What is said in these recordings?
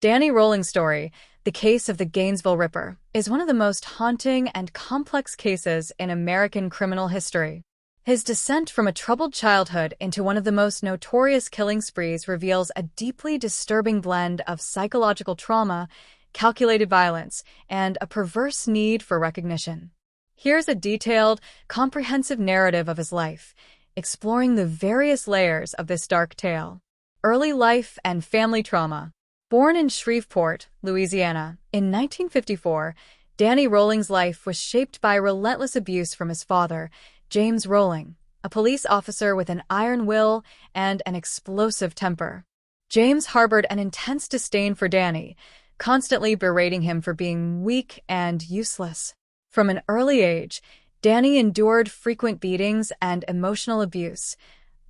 Danny Rolling's story, The Case of the Gainesville Ripper, is one of the most haunting and complex cases in American criminal history. His descent from a troubled childhood into one of the most notorious killing sprees reveals a deeply disturbing blend of psychological trauma, calculated violence, and a perverse need for recognition. Here's a detailed, comprehensive narrative of his life, exploring the various layers of this dark tale. Early life and family trauma. Born in Shreveport, Louisiana, in 1954, Danny Rolling's life was shaped by relentless abuse from his father, James Rolling, a police officer with an iron will and an explosive temper. James harbored an intense disdain for Danny, constantly berating him for being weak and useless. From an early age, Danny endured frequent beatings and emotional abuse,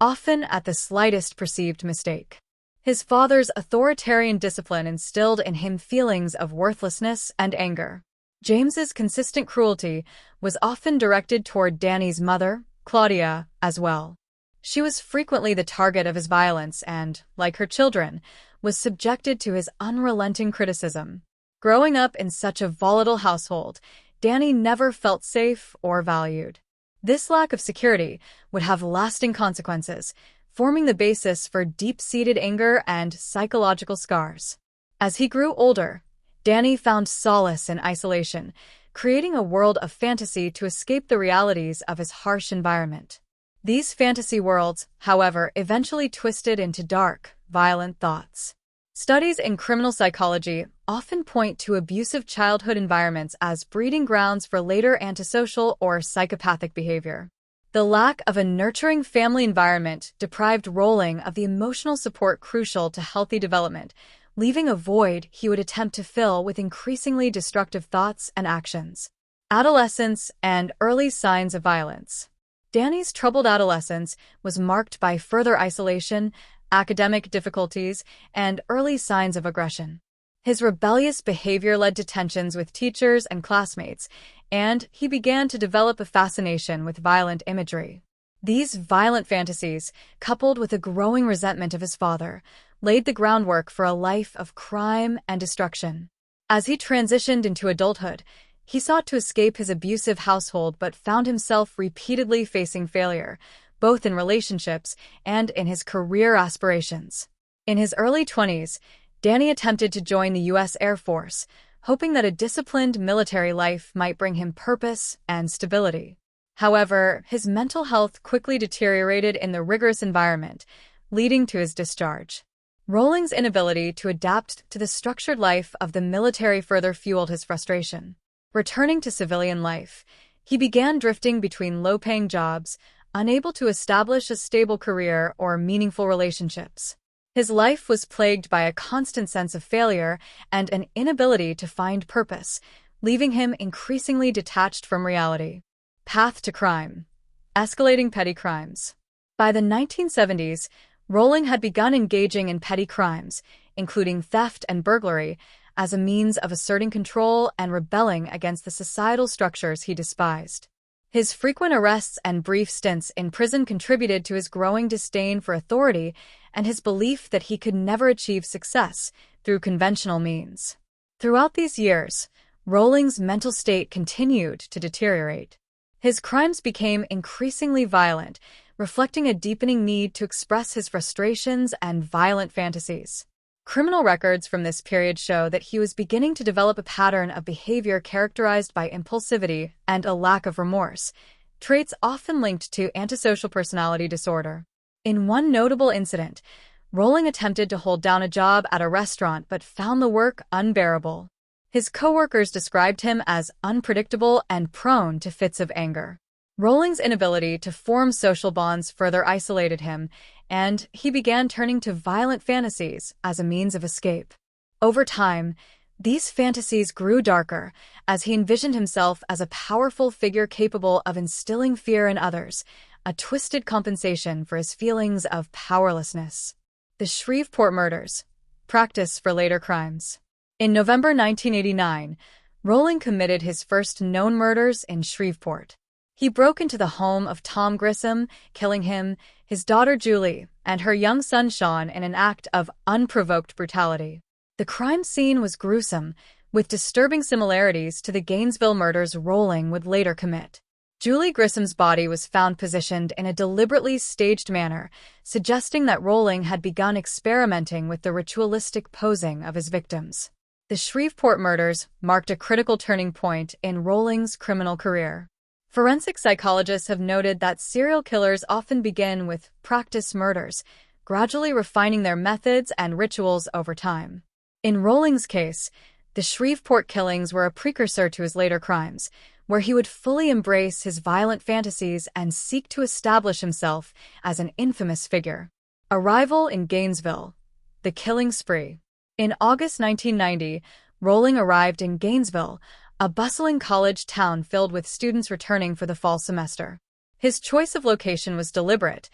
often at the slightest perceived mistake. His father's authoritarian discipline instilled in him feelings of worthlessness and anger. James's consistent cruelty was often directed toward Danny's mother, Claudia, as well. She was frequently the target of his violence and, like her children, was subjected to his unrelenting criticism. Growing up in such a volatile household, Danny never felt safe or valued. This lack of security would have lasting consequences, forming the basis for deep-seated anger and psychological scars. As he grew older, Danny found solace in isolation, creating a world of fantasy to escape the realities of his harsh environment. These fantasy worlds, however, eventually twisted into dark, violent thoughts. Studies in criminal psychology often point to abusive childhood environments as breeding grounds for later antisocial or psychopathic behavior. The lack of a nurturing family environment deprived Rolling of the emotional support crucial to healthy development, leaving a void he would attempt to fill with increasingly destructive thoughts and actions. Adolescence and early signs of violence. Danny's troubled adolescence was marked by further isolation, academic difficulties, and early signs of aggression. His rebellious behavior led to tensions with teachers and classmates, and he began to develop a fascination with violent imagery. These violent fantasies, coupled with a growing resentment of his father, laid the groundwork for a life of crime and destruction. As he transitioned into adulthood, he sought to escape his abusive household but found himself repeatedly facing failure, both in relationships and in his career aspirations. In his early 20s, Danny attempted to join the U.S. Air Force, hoping that a disciplined military life might bring him purpose and stability. However, his mental health quickly deteriorated in the rigorous environment, leading to his discharge. Rolling's inability to adapt to the structured life of the military further fueled his frustration. Returning to civilian life, he began drifting between low-paying jobs, unable to establish a stable career or meaningful relationships. His life was plagued by a constant sense of failure and an inability to find purpose, leaving him increasingly detached from reality. Path to crime. Escalating petty crimes. By the 1970s, Rolling had begun engaging in petty crimes, including theft and burglary, as a means of asserting control and rebelling against the societal structures he despised. His frequent arrests and brief stints in prison contributed to his growing disdain for authority and his belief that he could never achieve success through conventional means. Throughout these years, Rolling's mental state continued to deteriorate. His crimes became increasingly violent, reflecting a deepening need to express his frustrations and violent fantasies. Criminal records from this period show that he was beginning to develop a pattern of behavior characterized by impulsivity and a lack of remorse, traits often linked to antisocial personality disorder. In one notable incident, Rolling attempted to hold down a job at a restaurant but found the work unbearable. His coworkers described him as unpredictable and prone to fits of anger. Rolling's inability to form social bonds further isolated him, and he began turning to violent fantasies as a means of escape. Over time, these fantasies grew darker as he envisioned himself as a powerful figure capable of instilling fear in others, a twisted compensation for his feelings of powerlessness. The Shreveport murders. Practice for later crimes. In November 1989, Rolling committed his first known murders in Shreveport. He broke into the home of Tom Grissom, killing him, his daughter Julie, and her young son Sean in an act of unprovoked brutality. The crime scene was gruesome, with disturbing similarities to the Gainesville murders Rowling would later commit. Julie Grissom's body was found positioned in a deliberately staged manner, suggesting that Rowling had begun experimenting with the ritualistic posing of his victims. The Shreveport murders marked a critical turning point in Rowling's criminal career. Forensic psychologists have noted that serial killers often begin with practice murders, gradually refining their methods and rituals over time. In Rowling's case, the Shreveport killings were a precursor to his later crimes, where he would fully embrace his violent fantasies and seek to establish himself as an infamous figure. Arrival in Gainesville. The killing spree. In August 1990, Rowling arrived in Gainesville, a bustling college town filled with students returning for the fall semester. His choice of location was deliberate.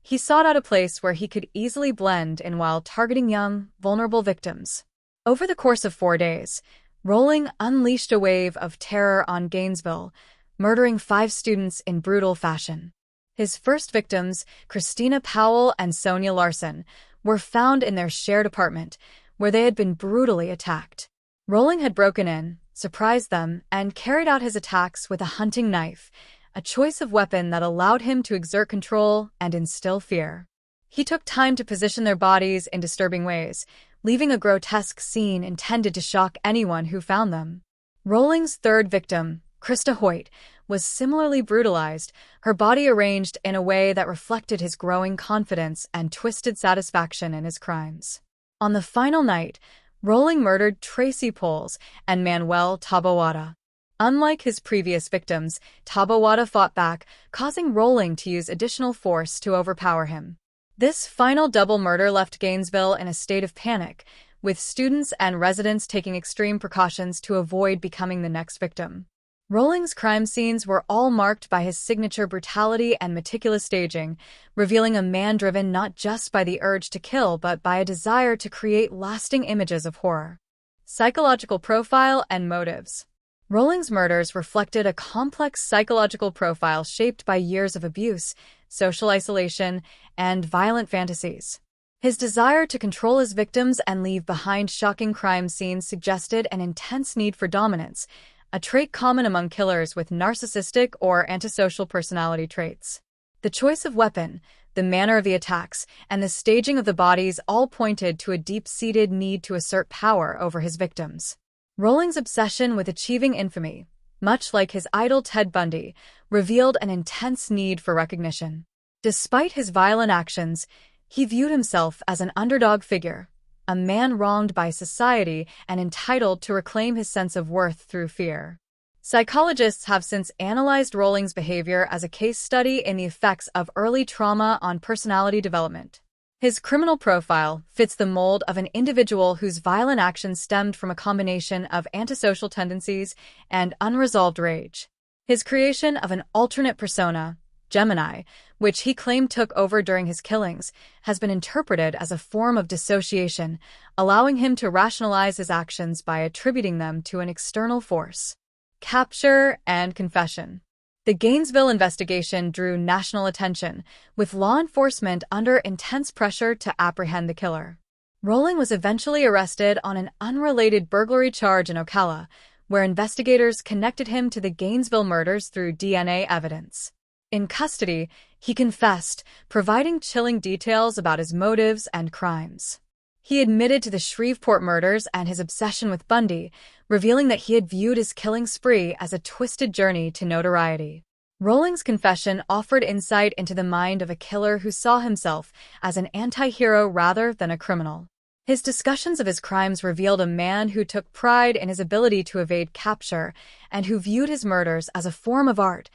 He sought out a place where he could easily blend in while targeting young, vulnerable victims. Over the course of 4 days, Rowling unleashed a wave of terror on Gainesville, murdering 5 students in brutal fashion. His first victims, Christina Powell and Sonia Larson, were found in their shared apartment, where they had been brutally attacked. Rowling had broken in, surprised them, and carried out his attacks with a hunting knife, a choice of weapon that allowed him to exert control and instill fear. He took time to position their bodies in disturbing ways, leaving a grotesque scene intended to shock anyone who found them. Rowling's third victim, Krista Hoyt, was similarly brutalized, her body arranged in a way that reflected his growing confidence and twisted satisfaction in his crimes. On the final night, Rowling murdered Tracy Poles and Manuel Tabawada. Unlike his previous victims, Tabawada fought back, causing Rowling to use additional force to overpower him. This final double murder left Gainesville in a state of panic, with students and residents taking extreme precautions to avoid becoming the next victim. Rowling's crime scenes were all marked by his signature brutality and meticulous staging, revealing a man driven not just by the urge to kill but by a desire to create lasting images of horror. Psychological profile and motives. Rowling's murders reflected a complex psychological profile shaped by years of abuse, social isolation, and violent fantasies. His desire to control his victims and leave behind shocking crime scenes suggested an intense need for dominance, a trait common among killers with narcissistic or antisocial personality traits. The choice of weapon, the manner of the attacks, and the staging of the bodies all pointed to a deep-seated need to assert power over his victims. Rowling's obsession with achieving infamy, much like his idol Ted Bundy, revealed an intense need for recognition. Despite his violent actions, he viewed himself as an underdog figure, a man wronged by society and entitled to reclaim his sense of worth through fear. Psychologists have since analyzed Rowling's behavior as a case study in the effects of early trauma on personality development. His criminal profile fits the mold of an individual whose violent actions stemmed from a combination of antisocial tendencies and unresolved rage. His creation of an alternate persona, Gemini, which he claimed took over during his killings, has been interpreted as a form of dissociation, allowing him to rationalize his actions by attributing them to an external force. Capture and confession. The Gainesville investigation drew national attention, with law enforcement under intense pressure to apprehend the killer. Rowling was eventually arrested on an unrelated burglary charge in Ocala, where investigators connected him to the Gainesville murders through DNA evidence. In custody, he confessed, providing chilling details about his motives and crimes. He admitted to the Shreveport murders and his obsession with Bundy, revealing that he had viewed his killing spree as a twisted journey to notoriety. Rowling's confession offered insight into the mind of a killer who saw himself as an anti-hero rather than a criminal. His discussions of his crimes revealed a man who took pride in his ability to evade capture and who viewed his murders as a form of art,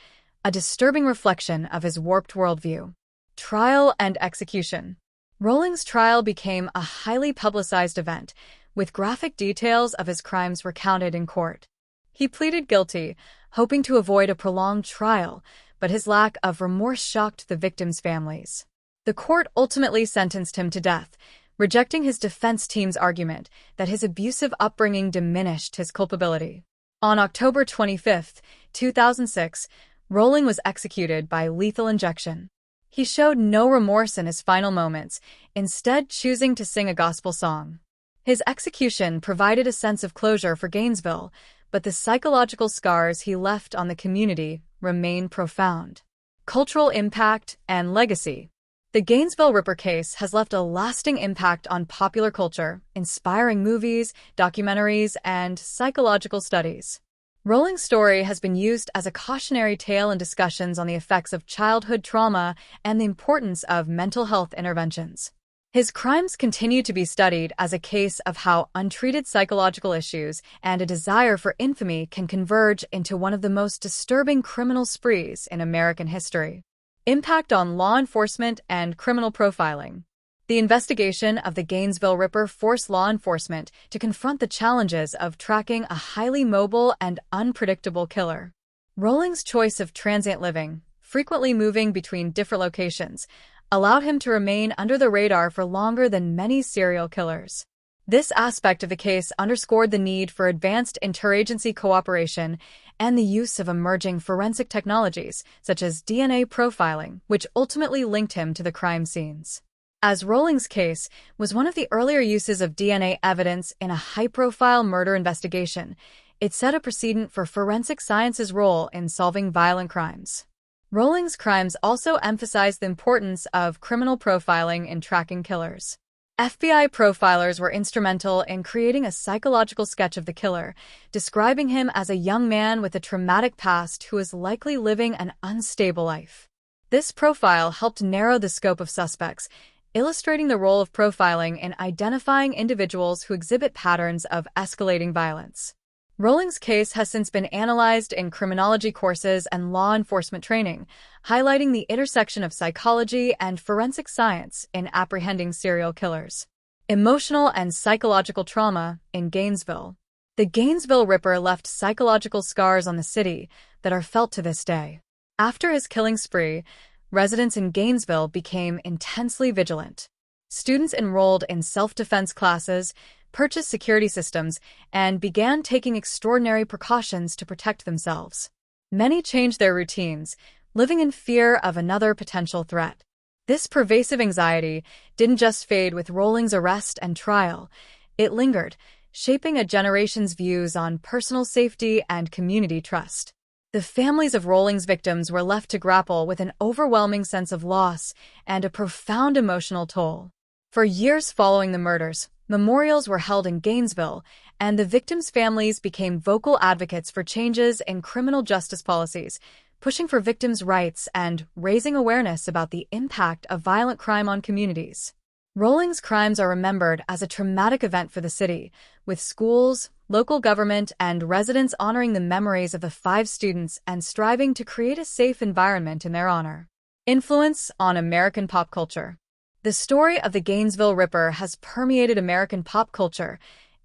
a disturbing reflection of his warped worldview. Trial and execution. Rowling's trial became a highly publicized event, with graphic details of his crimes recounted in court. He pleaded guilty, hoping to avoid a prolonged trial, but his lack of remorse shocked the victims' families. The court ultimately sentenced him to death, rejecting his defense team's argument that his abusive upbringing diminished his culpability. On October 25, 2006, Rowling was executed by lethal injection. He showed no remorse in his final moments, instead choosing to sing a gospel song. His execution provided a sense of closure for Gainesville, but the psychological scars he left on the community remain profound. Cultural impact and legacy. The Gainesville Ripper case has left a lasting impact on popular culture, inspiring movies, documentaries, and psychological studies. Rolling's story has been used as a cautionary tale in discussions on the effects of childhood trauma and the importance of mental health interventions. His crimes continue to be studied as a case of how untreated psychological issues and a desire for infamy can converge into one of the most disturbing criminal sprees in American history. Impact on law enforcement and criminal profiling. The investigation of the Gainesville Ripper forced law enforcement to confront the challenges of tracking a highly mobile and unpredictable killer. Rolling's choice of transient living, frequently moving between different locations, allowed him to remain under the radar for longer than many serial killers. This aspect of the case underscored the need for advanced interagency cooperation and the use of emerging forensic technologies, such as DNA profiling, which ultimately linked him to the crime scenes. As Rolling's case was one of the earlier uses of DNA evidence in a high-profile murder investigation, it set a precedent for forensic science's role in solving violent crimes. Rolling's crimes also emphasized the importance of criminal profiling in tracking killers. FBI profilers were instrumental in creating a psychological sketch of the killer, describing him as a young man with a traumatic past who is likely living an unstable life. This profile helped narrow the scope of suspects, illustrating the role of profiling in identifying individuals who exhibit patterns of escalating violence. Rolling's case has since been analyzed in criminology courses and law enforcement training, highlighting the intersection of psychology and forensic science in apprehending serial killers. Emotional and psychological trauma in Gainesville. The Gainesville Ripper left psychological scars on the city that are felt to this day. After his killing spree, residents in Gainesville became intensely vigilant. Students enrolled in self-defense classes, purchased security systems, and began taking extraordinary precautions to protect themselves. Many changed their routines, living in fear of another potential threat. This pervasive anxiety didn't just fade with Rolling's arrest and trial. It lingered, shaping a generation's views on personal safety and community trust. The families of Rolling's victims were left to grapple with an overwhelming sense of loss and a profound emotional toll. For years following the murders, memorials were held in Gainesville, and the victims' families became vocal advocates for changes in criminal justice policies, pushing for victims' rights and raising awareness about the impact of violent crime on communities. Rolling's crimes are remembered as a traumatic event for the city, with schools, local government, and residents honoring the memories of the 5 students and striving to create a safe environment in their honor. Influence on American pop culture. The story of the Gainesville Ripper has permeated American pop culture,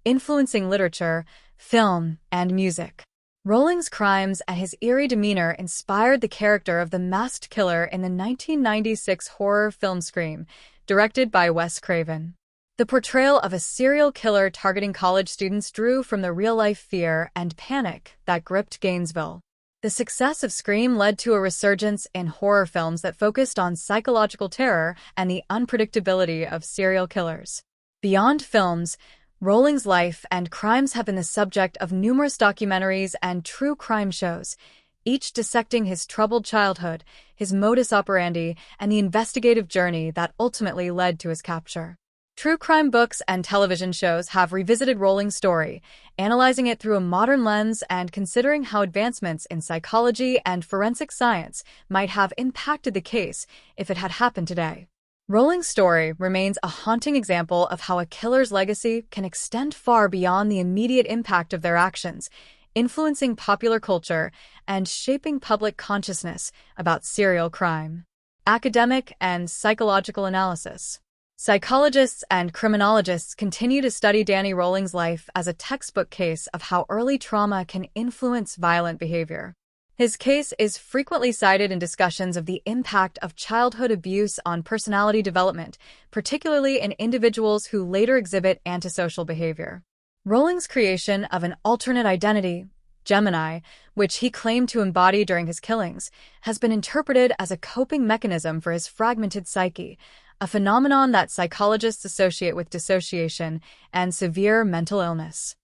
influencing literature, film, and music. Rolling's crimes and his eerie demeanor inspired the character of the masked killer in the 1996 horror film Scream, directed by Wes Craven. The portrayal of a serial killer targeting college students drew from the real-life fear and panic that gripped Gainesville. The success of Scream led to a resurgence in horror films that focused on psychological terror and the unpredictability of serial killers. Beyond films, Rolling's life and crimes have been the subject of numerous documentaries and true crime shows, each dissecting his troubled childhood, his modus operandi, and the investigative journey that ultimately led to his capture. True crime books and television shows have revisited Rolling's story, analyzing it through a modern lens and considering how advancements in psychology and forensic science might have impacted the case if it had happened today. Rolling's story remains a haunting example of how a killer's legacy can extend far beyond the immediate impact of their actions, influencing popular culture and shaping public consciousness about serial crime. Academic and psychological analysis. Psychologists and criminologists continue to study Danny Rolling's life as a textbook case of how early trauma can influence violent behavior. His case is frequently cited in discussions of the impact of childhood abuse on personality development, particularly in individuals who later exhibit antisocial behavior. Rolling's creation of an alternate identity, Gemini, which he claimed to embody during his killings, has been interpreted as a coping mechanism for his fragmented psyche, a phenomenon that psychologists associate with dissociation and severe mental illness.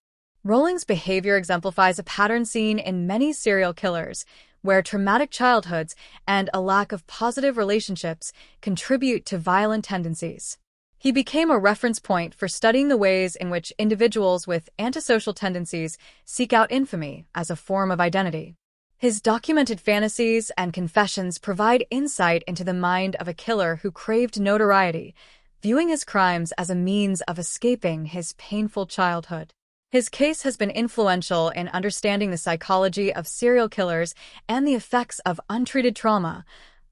Rowling's behavior exemplifies a pattern seen in many serial killers, where traumatic childhoods and a lack of positive relationships contribute to violent tendencies. He became a reference point for studying the ways in which individuals with antisocial tendencies seek out infamy as a form of identity. His documented fantasies and confessions provide insight into the mind of a killer who craved notoriety, viewing his crimes as a means of escaping his painful childhood. His case has been influential in understanding the psychology of serial killers and the effects of untreated trauma,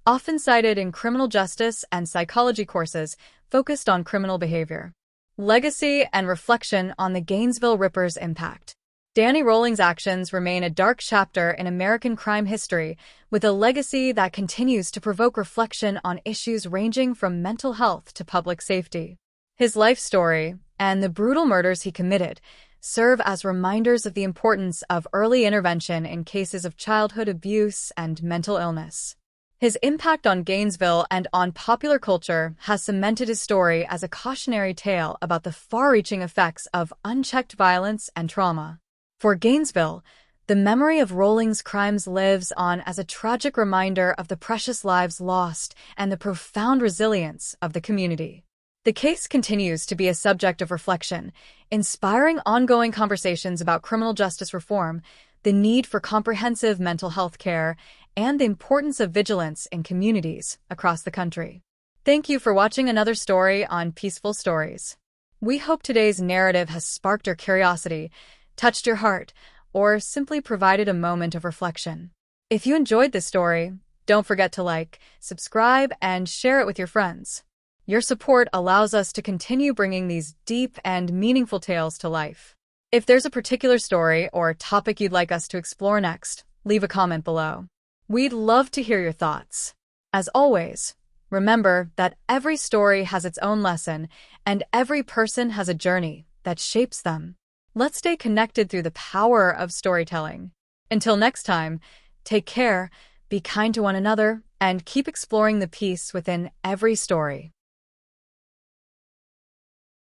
often cited in criminal justice and psychology courses focused on criminal behavior. Legacy and reflection on the Gainesville Ripper's impact. Danny Rowling's actions remain a dark chapter in American crime history, with a legacy that continues to provoke reflection on issues ranging from mental health to public safety. His life story, and the brutal murders he committed, serve as reminders of the importance of early intervention in cases of childhood abuse and mental illness. His impact on Gainesville and on popular culture has cemented his story as a cautionary tale about the far-reaching effects of unchecked violence and trauma. For Gainesville, the memory of Rowling's crimes lives on as a tragic reminder of the precious lives lost and the profound resilience of the community. The case continues to be a subject of reflection, inspiring ongoing conversations about criminal justice reform, the need for comprehensive mental health care, and the importance of vigilance in communities across the country. Thank you for watching another story on Peaceful Stories. We hope today's narrative has sparked your curiosity, touched your heart, or simply provided a moment of reflection. If you enjoyed this story, don't forget to like, subscribe, and share it with your friends. Your support allows us to continue bringing these deep and meaningful tales to life. If there's a particular story or topic you'd like us to explore next, leave a comment below. We'd love to hear your thoughts. As always, remember that every story has its own lesson, and every person has a journey that shapes them. Let's stay connected through the power of storytelling. Until next time, take care, be kind to one another, and keep exploring the peace within every story.